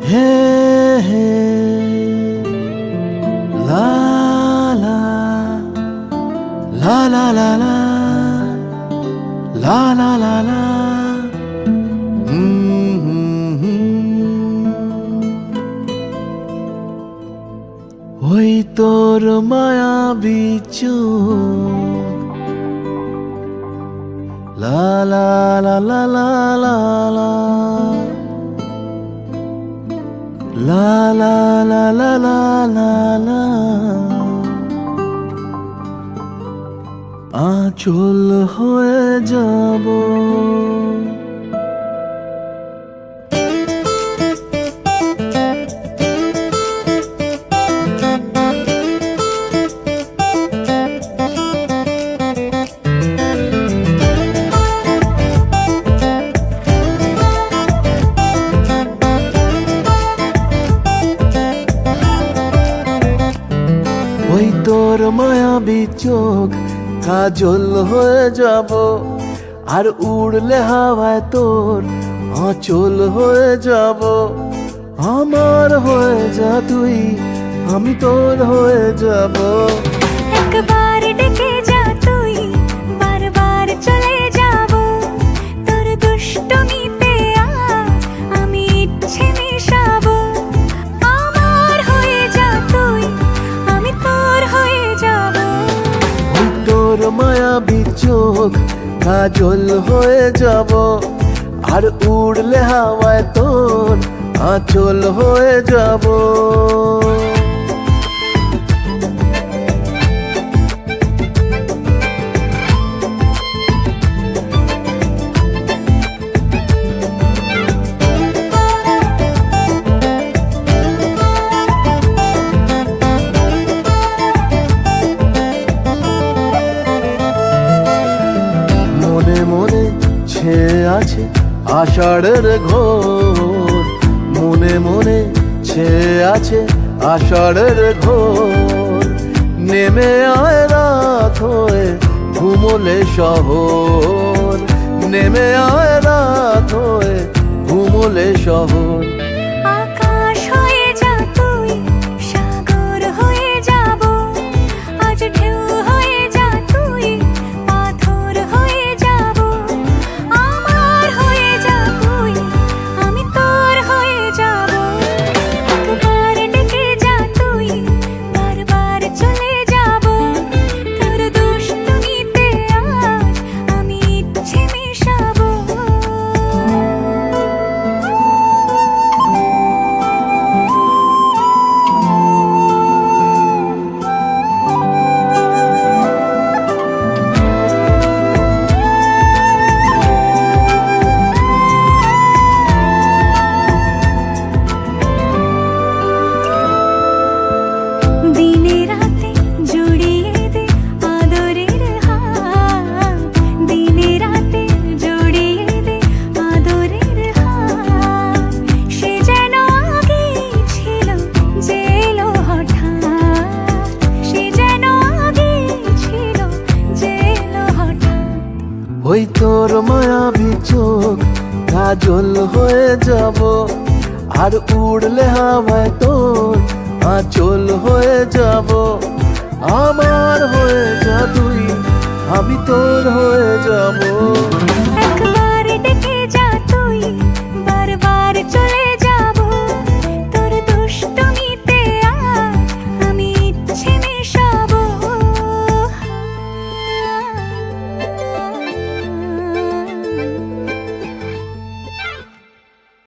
হে হে লা লা লা লা লা লা লা লা লা লা ওই তোর মায়াবী চোখ লা লা লা লা লা লা লা লা লা লা লা লা লা লা আঁচল হয়ে যাব ওই তোর মায়াবী চোখ কাজল হয়ে যাব আর উড়লে হাওয়ায় তোর আঁচল হয়ে যাব আমার হয়ে যা তুই আমি তোর হয়ে যাব একবার ডেকে যা তুই বারবার চলে যাব তোর দুষ্টমিতে আমি ইচ্ছে মিশাবো আমার হয়ে যা তুই আমি তোর হয়ে যাব ওই তোর মায়াবী চোখ কাজল হয়ে যাব আর উড়লে হাওয়ায় তোর আঁচল হয়ে যাব মনে মনে ছেয়ে আছে আষাঢ়ের ঘোর মনে মনে ছেয়ে আছে আষাঢ়ের ঘোর নেমে আয় রাত হয়ে ঘুমোলে শহর নেমে আয় রাত হয়ে ঘুমোলে শহর আকাশ হয়ে যা তুই সাগর হয়ে যাব আজ ঢেউ হয়ে যা তুই পাথর হয়ে যাব আমার হয়ে যা তুই আমি তোর হয়ে যাব একবার ডেকে যা তুই বারবার চলে যাব তোর দুষ্টমিতে আজ আমি ইচ্ছে মিশাবো দিনে রাতে জড়িয়ে দে আদরের হাত দিনে রাতে জড়িয়ে দে আদরের হাত সে যেন আগে ছিল যে এলো হঠাৎ সে যেন আগে ছিল যে এলো হঠাৎ ওই তোর মায়াবী চোখ কাজল হয়ে যাব আর উড়লে হাওয়ায় তোর আঁচল হয়ে যাব আমার হয়ে যা তুই আমি তোর হয়ে যাব